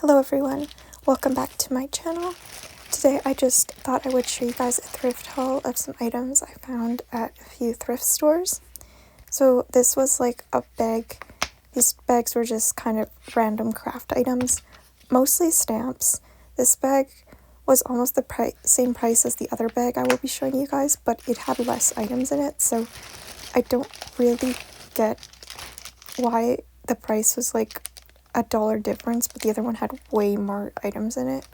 Hello everyone, welcome back to my channel. Today I just thought I would show you guys a thrift haul of some items I found at a few thrift stores. So this was like a bag. These bags were just kind of random craft items, mostly stamps. This bag was almost the same price as the other bag I will be showing you guys, but it had less items in it, so I don't really get why the price was like $1 difference, but the other one had way more items in it.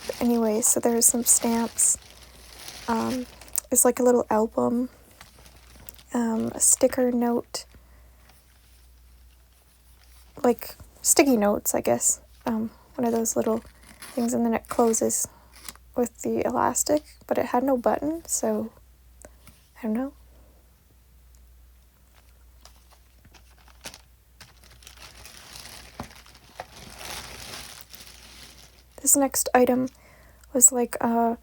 But anyway, so there's some stamps. It's like a little album, a sticker note, like sticky notes, I guess. One of those little things, and then it closes with the elastic, but it had no button, so I don't know. This next item was like a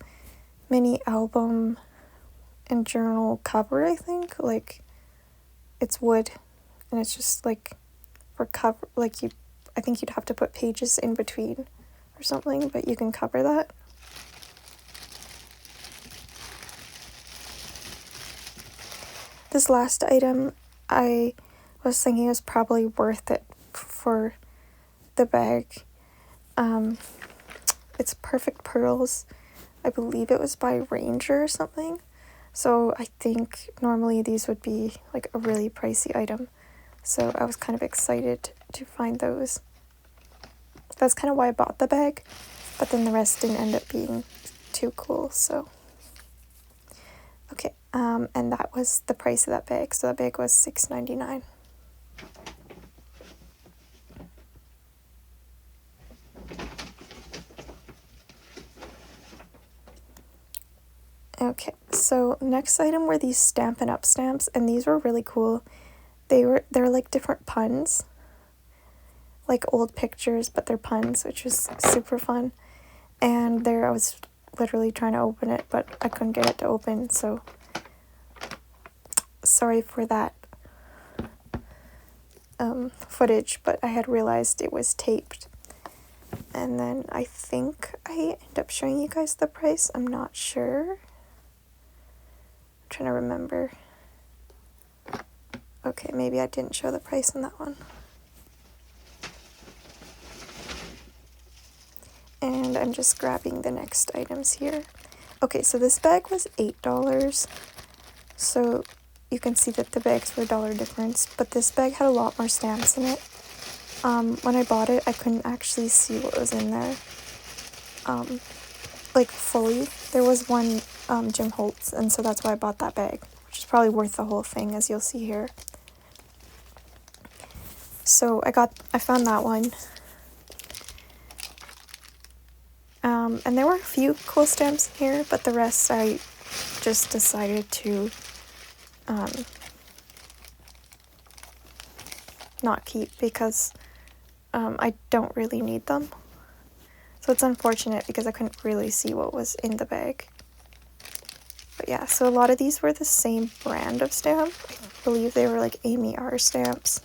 mini album and journal cover, I think. Like, it's wood, and it's just like for cover, like I think you'd have to put pages in between or something, but you can cover that. This last item, I was thinking is probably worth it for the bag. It's Perfect Pearls. I believe it was by Ranger or something. So I think normally these would be like a really pricey item. So I was kind of excited to find those. That's kind of why I bought the bag, but then the rest didn't end up being too cool, so. Okay, and that was the price of that bag. So that bag was $6.99. Okay, so next item were these Stampin' Up! Stamps, and these were really cool. They're like different puns, like old pictures, but they're puns, which was super fun. And I was literally trying to open it, but I couldn't get it to open, so sorry for that footage, but I had realized it was taped. And then I think I end up showing you guys the price. I'm not sure. I'm trying to remember. Okay, maybe I didn't show the price on that one. And I'm just grabbing the next items here. Okay, so this bag was $8. So you can see that the bags were $1 difference, but this bag had a lot more stamps in it. When I bought it, I couldn't actually see what was in there, like fully. There was one Jim Holtz, and so that's why I bought that bag, which is probably worth the whole thing, as you'll see here. So I found that one. And there were a few cool stamps in here, but the rest I just decided to not keep because I don't really need them. So it's unfortunate because I couldn't really see what was in the bag. But yeah, so a lot of these were the same brand of stamp. I believe they were like Amy R stamps.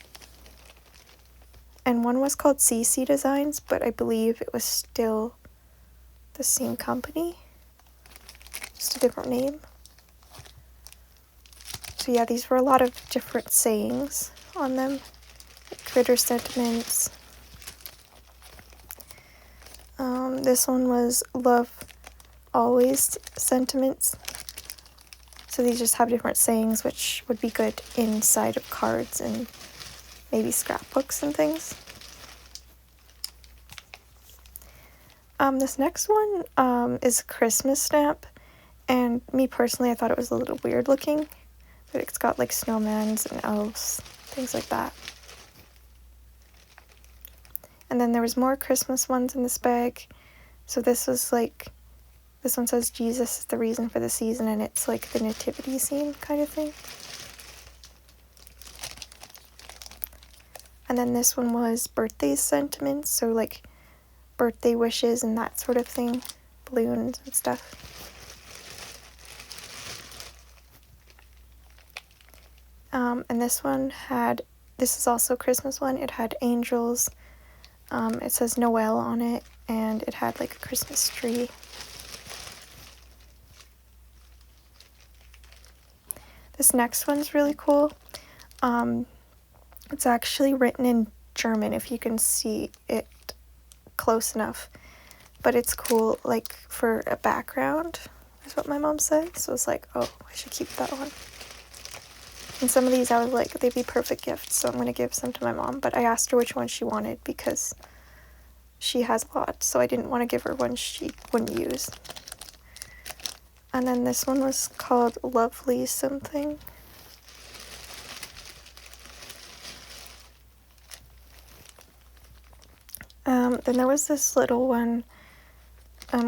And one was called CC Designs, but I believe it was still the same company, just a different name. So yeah, these were a lot of different sayings on them. Like critter sentiments. This one was love always sentiments. So these just have different sayings, which would be good inside of cards and maybe scrapbooks and things. This next one is a Christmas stamp, and me personally, I thought it was a little weird looking, but it's got like snowmans and elves, things like that. And then there was more Christmas ones in this bag. So this one says Jesus is the reason for the season, and it's like the nativity scene kind of thing. And then this one was birthday sentiments, so like birthday wishes and that sort of thing, balloons and stuff. And this is also a Christmas one. It had angels, It says Noel on it, and it had like a Christmas tree. This next one's really cool. It's actually written in German, if you can see it close enough. But it's cool, like, for a background, is what my mom said. So it's like, oh, I should keep that one. And some of these I was like, they'd be perfect gifts, so I'm going to give some to my mom. But I asked her which one she wanted because she has a lot, so I didn't want to give her one she wouldn't use. And then this one was called Lovely Something. Then there was this little one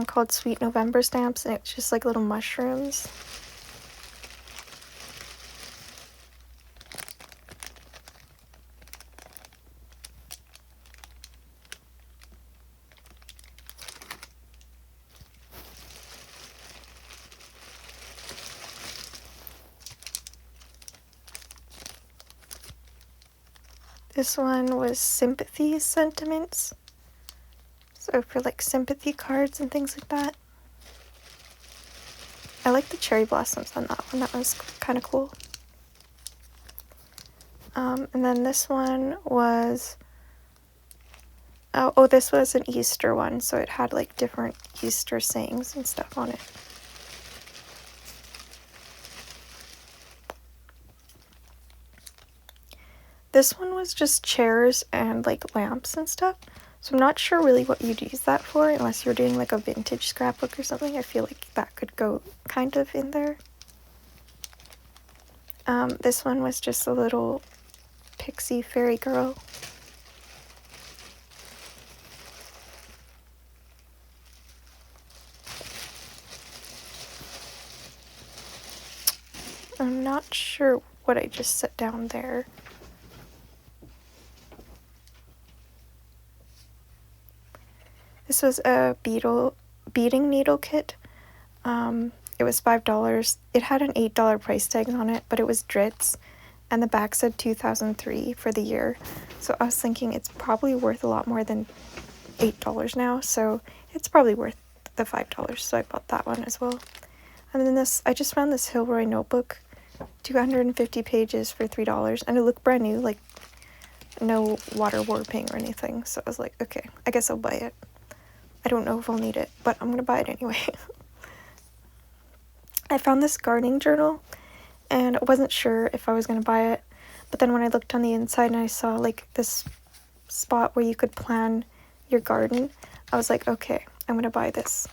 called Sweet November Stamps, and it's just like little mushrooms. This one was Sympathy Sentiments. So for like sympathy cards and things like that. I like the cherry blossoms on that one. That one's kind of cool. And then this one was... Oh, this was an Easter one. So it had like different Easter sayings and stuff on it. This one was just chairs and like lamps and stuff. So I'm not sure really what you'd use that for unless you're doing like a vintage scrapbook or something. I feel like that could go kind of in there. This one was just a little pixie fairy girl. I'm not sure what I just set down there. This was a beading needle kit. It was $5. It had an $8 price tag on it, but it was Dritz, and the back said 2003 for the year. So I was thinking it's probably worth a lot more than $8 now, so it's probably worth the $5. So I bought that one as well. And then this, I just found this Hilroy notebook, 250 pages for $3, and it looked brand new, like no water warping or anything. So I was like, okay, I guess I'll buy it. I don't know if I'll need it, but I'm gonna buy it anyway. I found this gardening journal, and I wasn't sure if I was gonna buy it, but then when I looked on the inside and I saw like this spot where you could plan your garden, I was like, okay, I'm gonna buy this.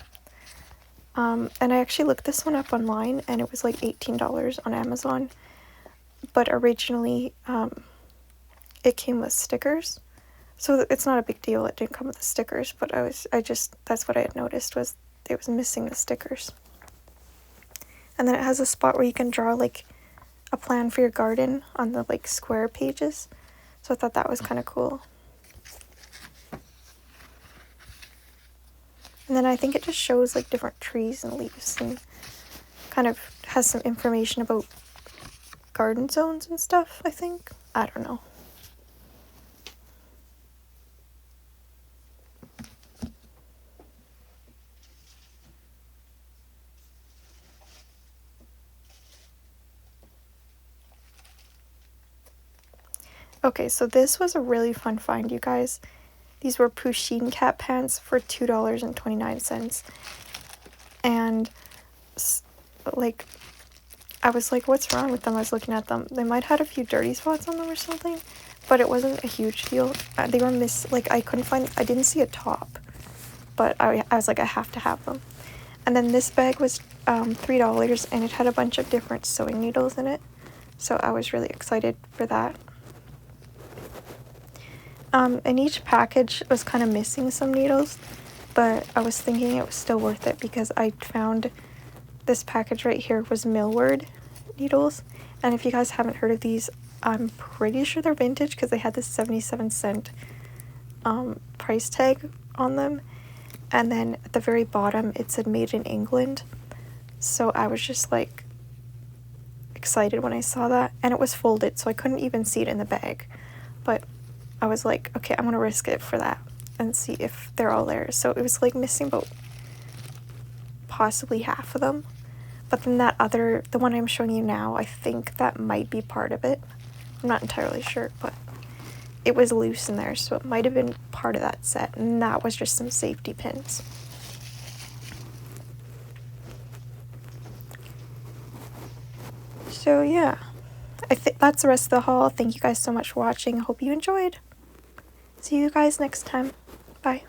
And I actually looked this one up online, and it was like $18 on Amazon, but originally it came with stickers. So it's not a big deal, it didn't come with the stickers, but that's what I had noticed, was it was missing the stickers. And then it has a spot where you can draw like a plan for your garden on the like square pages. So I thought that was kind of cool. And then I think it just shows like different trees and leaves, and kind of has some information about garden zones and stuff, I think. I don't know. Okay, so this was a really fun find, you guys. These were Pusheen cat pants for $2.29. And, like, I was like, what's wrong with them? I was looking at them. They might have had a few dirty spots on them or something, but it wasn't a huge deal. They were I didn't see a top, but I was like, I have to have them. And then this bag was $3, and it had a bunch of different sewing needles in it. So I was really excited for that. And each package was kind of missing some needles, but I was thinking it was still worth it because I found this package right here was Millward needles. And if you guys haven't heard of these, I'm pretty sure they're vintage because they had this 77-cent price tag on them. And then at the very bottom, it said made in England. So I was just like excited when I saw that. And it was folded, so I couldn't even see it in the bag. But I was like, okay, I'm gonna risk it for that. and see if they're all there. So it was like missing about possibly half of them. But then the one I'm showing you now, I think that might be part of it. I'm not entirely sure, but it was loose in there, so it might have been part of that set, and that was just some safety pins. So yeah, I think that's the rest of the haul. Thank you guys so much for watching. I hope you enjoyed. See you guys next time. Bye.